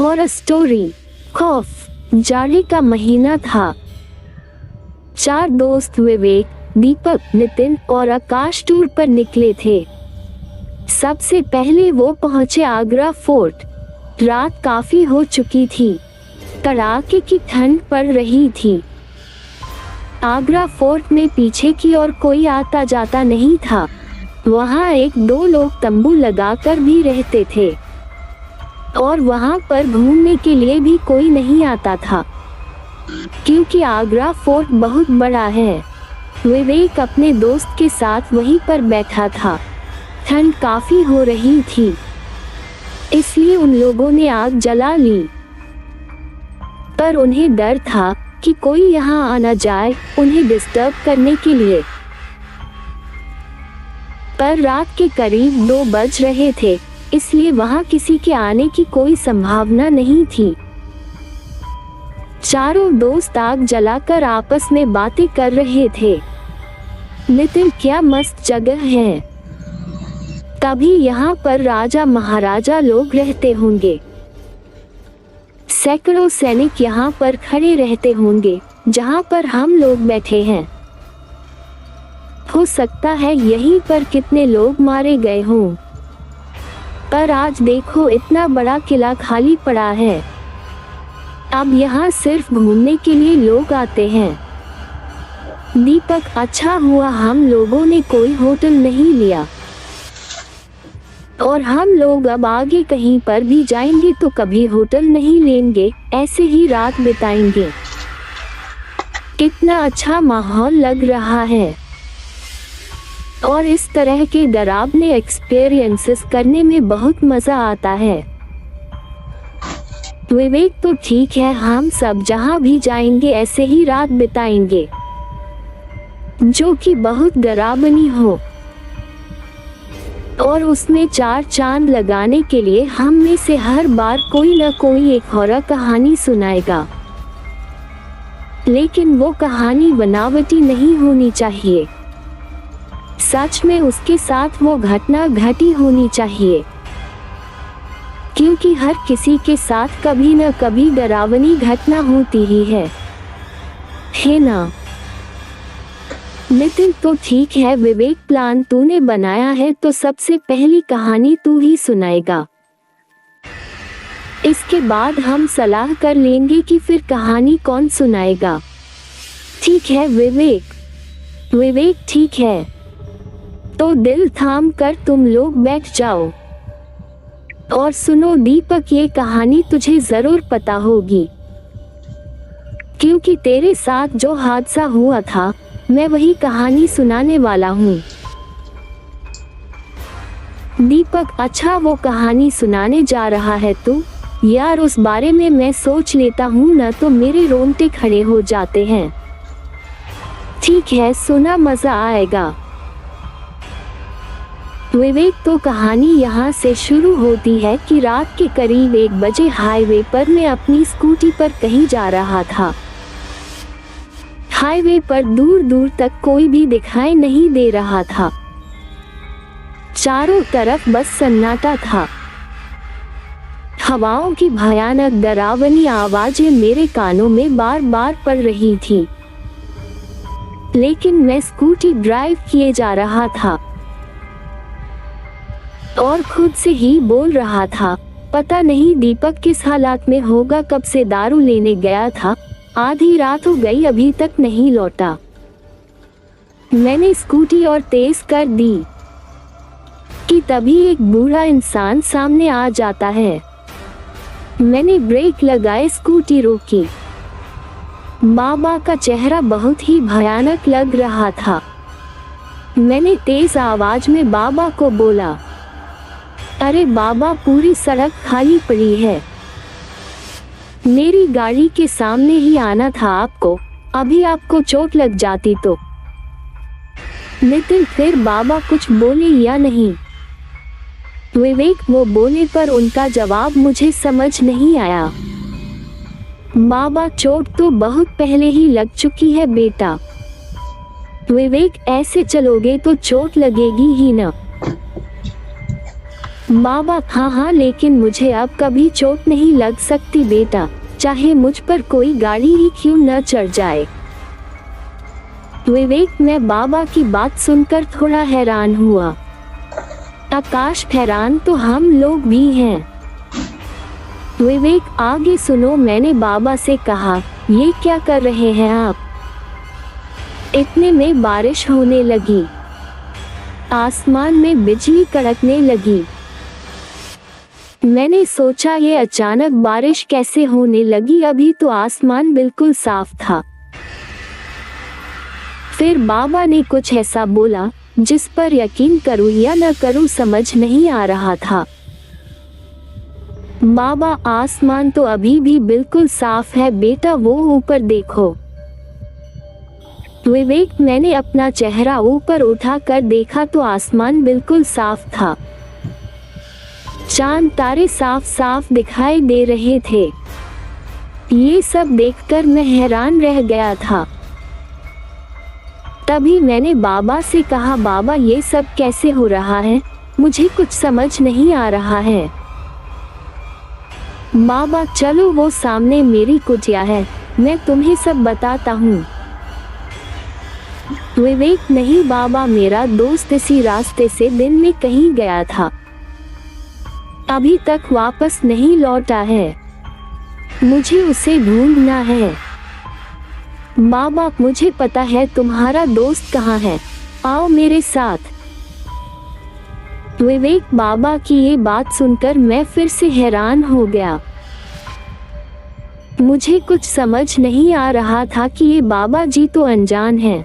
Horror story. खौफ। जाड़े का महीना था। 4 दोस्त विवेक, दीपक, नितिन और आकाश टूर पर निकले थे। सबसे पहले वो पहुंचे आगरा फोर्ट। रात काफी हो चुकी थी। कड़ाके की ठंड पड़ रही थी। आगरा फोर्ट में पीछे की ओर कोई आता जाता नहीं था। वहाँ 1-2 लोग तंबू लगाकर भी रहते थे और वहाँ पर घूमने के लिए भी कोई नहीं आता था, क्योंकि आगरा फोर्ट बहुत बड़ा है। विवेक अपने दोस्त के साथ वहीं पर बैठा था। ठंड काफी हो रही थी, इसलिए उन लोगों ने आग जला ली। पर उन्हें डर था कि कोई यहाँ आ न जाए उन्हें डिस्टर्ब करने के लिए। पर रात के करीब 2 बज रहे थे, इसलिए वहाँ किसी के आने की कोई संभावना नहीं थी। चारों दोस्त आग जलाकर आपस में बातें कर रहे थे। नितिन, क्या मस्त जगह है। तभी यहाँ पर राजा महाराजा लोग रहते होंगे। सैकड़ों सैनिक यहाँ पर खड़े रहते होंगे जहाँ पर हम लोग बैठे हैं। हो सकता है यहीं पर कितने लोग मारे गए हों। पर आज देखो, इतना बड़ा किला खाली पड़ा है। अब यहाँ सिर्फ घूमने के लिए लोग आते हैं। दीपक, अच्छा हुआ हम लोगों ने कोई होटल नहीं लिया, और हम लोग अब आगे कहीं पर भी जाएंगे तो कभी होटल नहीं लेंगे, ऐसे ही रात बिताएंगे। कितना अच्छा माहौल लग रहा है, और इस तरह के डरावने एक्सपीरियंसेस करने में बहुत मजा आता है। विवेक, तो ठीक है, हम सब जहाँ भी जाएंगे ऐसे ही रात बिताएंगे, जो कि बहुत डरावनी हो, और उसमें 4 चांद लगाने के लिए हम में से हर बार कोई न कोई एक हॉरर कहानी सुनाएगा। लेकिन वो कहानी बनावटी नहीं होनी चाहिए। सच में उसके साथ वो घटना घटी होनी चाहिए, क्योंकि हर किसी के साथ कभी न कभी डरावनी घटना होती ही है ना। नितिन, तो ठीक है विवेक, प्लान तूने बनाया है तो सबसे पहली कहानी तू ही सुनाएगा। इसके बाद हम सलाह कर लेंगे कि फिर कहानी कौन सुनाएगा। ठीक है विवेक। विवेक, ठीक है, तो दिल थाम कर तुम लोग बैठ जाओ। और सुनो दीपक, ये कहानी तुझे जरूर पता होगी, क्योंकि तेरे साथ जो हादसा हुआ था मैं वही कहानी सुनाने वाला हूँ। दीपक, अच्छा वो कहानी सुनाने जा रहा है तू? यार उस बारे में मैं सोच लेता हूँ न तो मेरे रोंगटे खड़े हो जाते हैं। ठीक है, सुना, मजा आएगा। विवेक, तो कहानी यहाँ से शुरू होती है कि रात के करीब 1 बजे हाईवे पर मैं अपनी स्कूटी पर कहीं जा रहा था। हाईवे पर दूर दूर तक कोई भी दिखाई नहीं दे रहा था। चारों तरफ बस सन्नाटा था। हवाओं की भयानक डरावनी आवाजें मेरे कानों में बार बार पड़ रही थी, लेकिन मैं स्कूटी ड्राइव किए जा रहा था और खुद से ही बोल रहा था, पता नहीं दीपक किस हालात में होगा, कब से दारू लेने गया था, आधी रात हो गई अभी तक नहीं लौटा। मैंने स्कूटी और तेज कर दी कि तभी एक बूढ़ा इंसान सामने आ जाता है। मैंने ब्रेक लगाए, स्कूटी रोकी। बाबा का चेहरा बहुत ही भयानक लग रहा था। मैंने तेज आवाज में बाबा को बोला, अरे बाबा, पूरी सड़क खाली पड़ी है, मेरी गाड़ी के सामने ही आना था आपको, अभी आपको चोट लग जाती तो। नितिन, फिर बाबा कुछ बोले या नहीं? विवेक, वो बोले पर उनका जवाब मुझे समझ नहीं आया। बाबा, चोट तो बहुत पहले ही लग चुकी है बेटा। विवेक, ऐसे चलोगे तो चोट लगेगी ही ना। बाबा हाँ हाँ, लेकिन मुझे अब कभी चोट नहीं लग सकती बेटा, चाहे मुझ पर कोई गाड़ी ही क्यों न चढ़ जाए। विवेक, मैं बाबा की बात सुनकर थोड़ा हैरान हुआ। आकाश, हैरान तो हम लोग भी हैं। विवेक, आगे सुनो, मैंने बाबा से कहा। ये क्या कर रहे हैं आप? इतने में बारिश होने लगी। आसमान में बिजली कड़कने लगी। मैंने सोचा ये अचानक बारिश कैसे होने लगी, अभी तो आसमान बिल्कुल साफ था। फिर बाबा ने कुछ ऐसा बोला जिस पर यकीन करूं या न करूं समझ नहीं आ रहा था। बाबा, आसमान तो अभी भी बिल्कुल साफ है बेटा, वो ऊपर देखो। विवेक, मैंने अपना चेहरा ऊपर उठाकर देखा तो आसमान बिल्कुल साफ था। चांद तारे साफ साफ दिखाई दे रहे थे। ये सब देखकर मैं हैरान रह गया था। तभी मैंने बाबा से कहा, बाबा ये सब कैसे हो रहा है, मुझे कुछ समझ नहीं आ रहा है। बाबा, चलो वो सामने मेरी कुटिया है, मैं तुम्हें सब बताता हूँ। विवेक, नहीं बाबा, मेरा दोस्त इसी रास्ते से दिन में कहीं गया था, अभी तक वापस नहीं लौटा है, मुझे उसे ढूंढना है। बाबा, मुझे पता है तुम्हारा दोस्त कहाँ है, आओ मेरे साथ। विवेक, बाबा की ये बात सुनकर मैं फिर से हैरान हो गया। मुझे कुछ समझ नहीं आ रहा था कि ये बाबा जी तो अनजान हैं।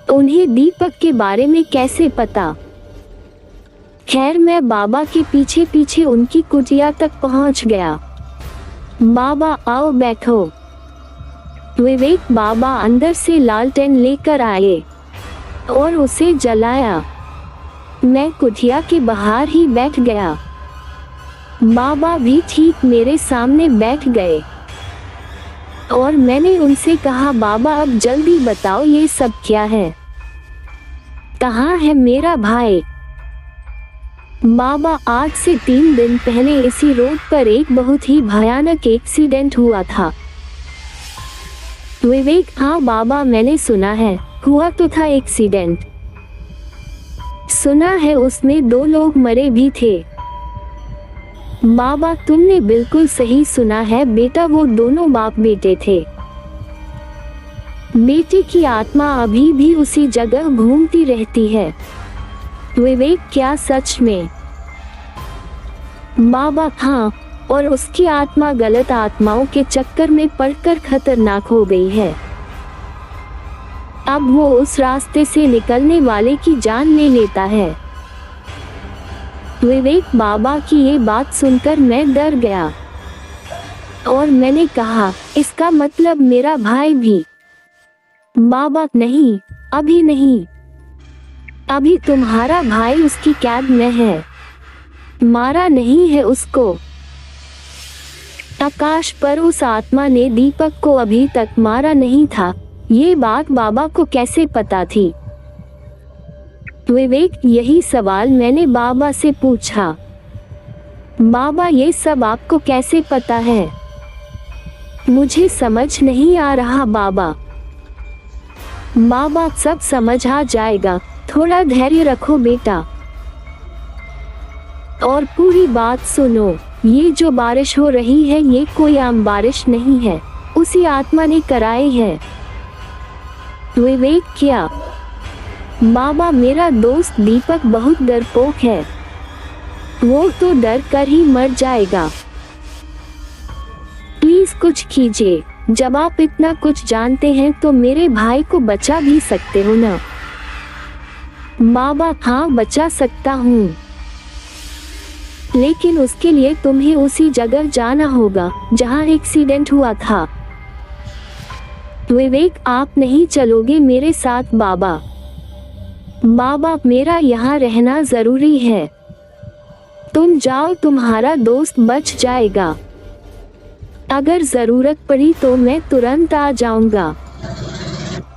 उन्हें दीपक के बारे में कैसे पता? खैर, मैं बाबा के पीछे पीछे उनकी कुटिया तक पहुंच गया। बाबा, आओ बैठो। विवेक, बाबा अंदर से लालटेन लेकर आए और उसे जलाया। मैं कुटिया के बाहर ही बैठ गया। बाबा भी ठीक मेरे सामने बैठ गए और मैंने उनसे कहा, बाबा अब जल्दी बताओ ये सब क्या है, कहाँ है मेरा भाई? बाबा, आज से 3 दिन पहले इसी रोड पर एक बहुत ही भयानक एक्सीडेंट हुआ था। विवेक, हाँ बाबा, मैंने सुना है, हुआ तो था एक्सीडेंट। सुना है उसमें 2 लोग मरे भी थे। बाबा, तुमने बिल्कुल सही सुना है बेटा, वो दोनों बाप बेटे थे। बेटे की आत्मा अभी भी उसी जगह घूमती रहती है। विवेक, क्या सच में? बाबा, हाँ, और उसकी आत्मा गलत आत्माओं के चक्कर में पड़कर खतरनाक हो गई है। अब वो उस रास्ते से निकलने वाले की जान ले लेता है। विवेक, बाबा की ये बात सुनकर मैं डर गया और मैंने कहा, इसका मतलब मेरा भाई भी? बाबा, नहीं, अभी नहीं, अभी तुम्हारा भाई उसकी कैद में है, मारा नहीं है उसको। आकाश, पर उस आत्मा ने दीपक को अभी तक मारा नहीं था, ये बात बाबा को कैसे पता थी? विवेक, यही सवाल मैंने बाबा से पूछा। बाबा, ये सब आपको कैसे पता है? मुझे समझ नहीं आ रहा बाबा। बाबा, सब समझ आ जाएगा, थोड़ा धैर्य रखो बेटा। और पूरी बात सुनो, ये जो बारिश हो रही है ये कोई आम बारिश नहीं है, उसी आत्मा ने कराई है। विवेक, क्या? बाबा, मेरा दोस्त दीपक बहुत डरपोक है, वो तो डर कर ही मर जाएगा। प्लीज कुछ कीजिए, जब आप इतना कुछ जानते हैं तो मेरे भाई को बचा भी सकते हो ना? बाबा, हाँ बचा सकता हूँ, लेकिन उसके लिए तुम्हें उसी जगह जाना होगा जहाँ एक्सीडेंट हुआ था। विवेक, आप नहीं चलोगे मेरे साथ? बाबा, बाबा, मेरा यहाँ रहना जरूरी है, तुम जाओ, तुम्हारा दोस्त बच जाएगा। अगर जरूरत पड़ी तो मैं तुरंत आ जाऊंगा।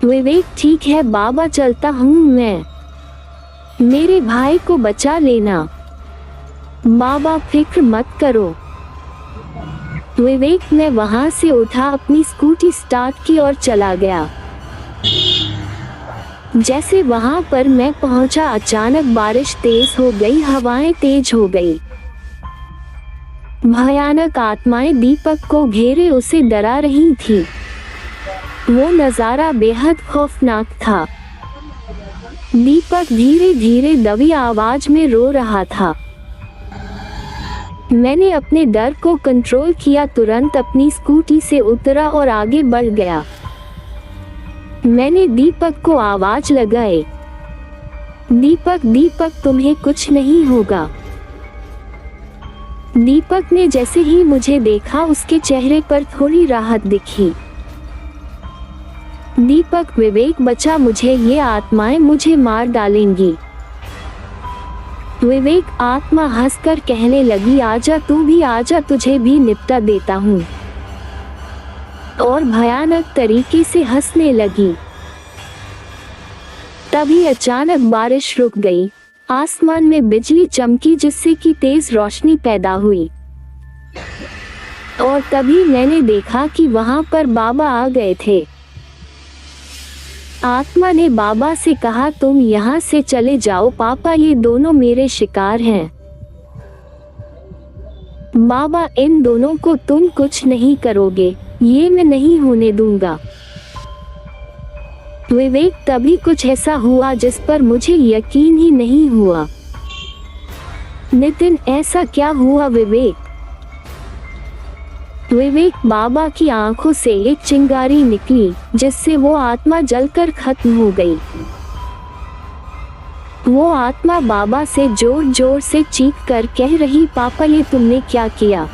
विवेक, ठीक है बाबा, चलता हूँ मैं, मेरे भाई को बचा लेना। बाबा फिक्र मत करो। विवेक ने वहां से उठा, अपनी स्कूटी स्टार्ट की और चला गया। जैसे वहां पर मैं पहुंचा, अचानक बारिश तेज हो गई, हवाएं तेज हो गई। भयानक आत्माएं दीपक को घेरे उसे डरा रही थी। वो नजारा बेहद खौफनाक था। दीपक धीरे धीरे दबी आवाज में रो रहा था। मैंने अपने डर को कंट्रोल किया, तुरंत अपनी स्कूटी से उतरा और आगे बढ़ गया। मैंने दीपक को आवाज लगाई, दीपक दीपक तुम्हें कुछ नहीं होगा। दीपक ने जैसे ही मुझे देखा, उसके चेहरे पर थोड़ी राहत दिखी। दीपक विवेक बचा मुझे, ये आत्माएं मुझे मार डालेंगी। विवेक आत्मा हंसकर कहने लगी, आजा तू भी आजा, तुझे भी निपटा देता हूँ। और भयानक तरीके से हंसने लगी। तभी अचानक बारिश रुक गई। आसमान में बिजली चमकी, जिससे कि तेज रोशनी पैदा हुई। और तभी मैंने देखा कि वहां पर बाबा आ गए थे। आत्मा ने बाबा से कहा, तुम यहाँ से चले जाओ पापा, ये दोनों मेरे शिकार हैं। बाबा, इन दोनों को तुम कुछ नहीं करोगे, ये मैं नहीं होने दूंगा। विवेक, तभी कुछ ऐसा हुआ जिस पर मुझे यकीन ही नहीं हुआ। नितिन, ऐसा क्या हुआ विवेक? विवेक, बाबा की आंखों से एक चिंगारी निकली, जिससे वो आत्मा जलकर खत्म हो गई। वो आत्मा बाबा से जोर जोर से चीख कर कह रही, पापा ये तुमने क्या किया?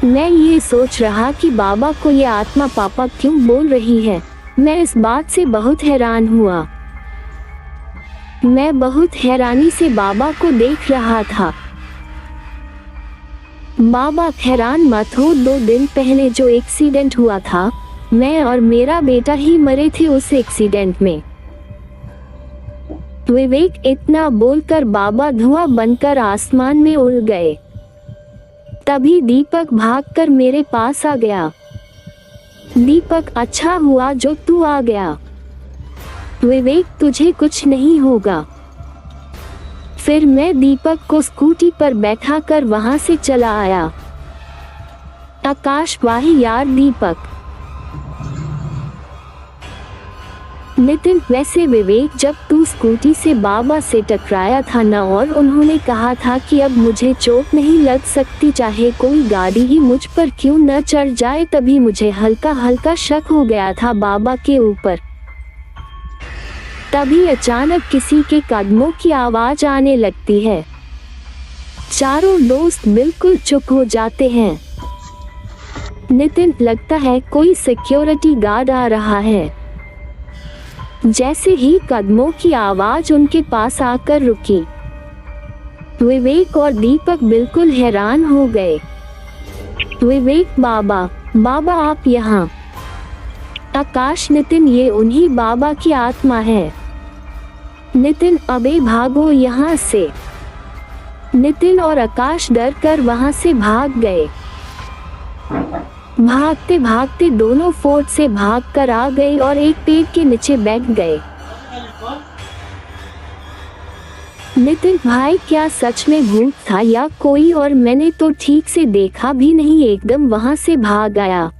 मैं ये सोच रहा कि बाबा को ये आत्मा पापा क्यों बोल रही है। मैं इस बात से बहुत हैरान हुआ। मैं बहुत हैरानी से बाबा को देख रहा था। बाबा, हैरान मत हो, 2 दिन पहले जो एक्सीडेंट हुआ था, मैं और मेरा बेटा ही मरे थे उस एक्सीडेंट में। विवेक, इतना बोलकर बाबा धुआं बनकर आसमान में उड़ गए। तभी दीपक भागकर मेरे पास आ गया। दीपक, अच्छा हुआ जो तू आ गया। विवेक, तुझे कुछ नहीं होगा। फिर मैं दीपक को स्कूटी पर बैठाकर वहां से चला आया। आकाश, वाह यार दीपक। नितिन, वैसे विवेक, जब तू स्कूटी से बाबा से टकराया था ना, और उन्होंने कहा था कि अब मुझे चोट नहीं लग सकती, चाहे कोई गाड़ी ही मुझ पर क्यों न चढ़ जाए, तभी मुझे हल्का हल्का शक हो गया था बाबा के ऊपर। तभी अचानक किसी के कदमों की आवाज आने लगती है। चारों दोस्त बिल्कुल चुप हो जाते हैं। नितिन, लगता है कोई सिक्योरिटी गार्ड आ रहा है। जैसे ही कदमों की आवाज उनके पास आकर रुकी, विवेक और दीपक बिल्कुल हैरान हो गए। विवेक, बाबा बाबा आप यहाँ। आकाश, नितिन, ये उन्हीं बाबा की आत्मा है। नितिन, अबे भागो यहाँ से। नितिन और आकाश डर कर वहां से भाग गए। भागते भागते दोनों फोर्ट से भागकर आ गए और एक पेड़ के नीचे बैठ गए। नितिन, भाई क्या सच में भूत था या कोई और? मैंने तो ठीक से देखा भी नहीं, एकदम वहां से भाग आया।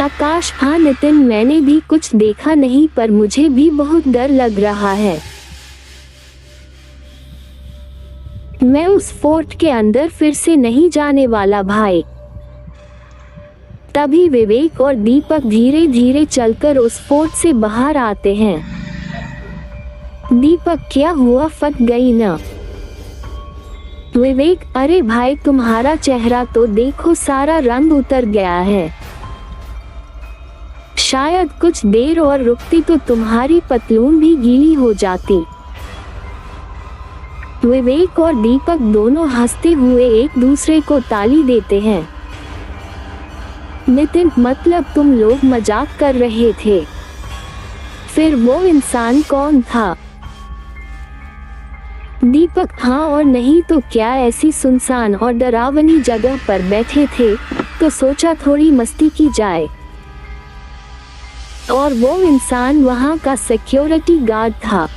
आकाश, हाँ नितिन, मैंने भी कुछ देखा नहीं, पर मुझे भी बहुत डर लग रहा है। मैं उस फोर्ट के अंदर फिर से नहीं जाने वाला भाई। तभी विवेक और दीपक धीरे धीरे चलकर उस फोर्ट से बाहर आते हैं। दीपक, क्या हुआ, फट गई ना? विवेक, अरे भाई तुम्हारा चेहरा तो देखो, सारा रंग उतर गया है। शायद कुछ देर और रुकती तो तुम्हारी पतलून भी गीली हो जाती। विवेक और दीपक दोनों हंसते हुए एक दूसरे को ताली देते हैं। नितिन, मतलब तुम लोग मजाक कर रहे थे? फिर वो इंसान कौन था? दीपक हाँ और नहीं तो क्या ऐसी सुनसान और डरावनी जगह पर बैठे थे तो सोचा थोड़ी मस्ती की जाए। और वो इंसान वहाँ का सिक्योरिटी गार्ड था।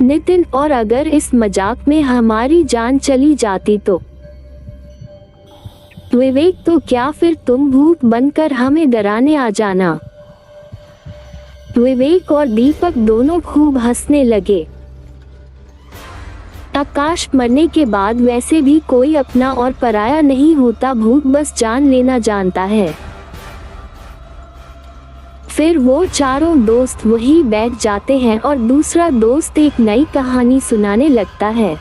नितिन और अगर इस मजाक में हमारी जान चली जाती तो? विवेक तो क्या फिर तुम भूत बनकर हमें डराने आ जाना। विवेक और दीपक दोनों खूब हंसने लगे। आकाश मरने के बाद वैसे भी कोई अपना और पराया नहीं होता, भूत बस जान लेना जानता है। फिर वो चारों दोस्त वहीं बैठ जाते हैं और दूसरा दोस्त एक नई कहानी सुनाने लगता है।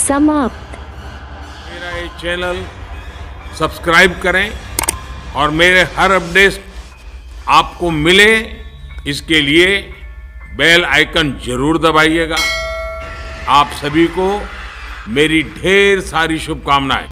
समाप्त। मेरा ये चैनल सब्सक्राइब करें और मेरे हर अपडेट आपको मिले इसके लिए बेल आइकन जरूर दबाइएगा। आप सभी को मेरी ढेर सारी शुभकामनाएं।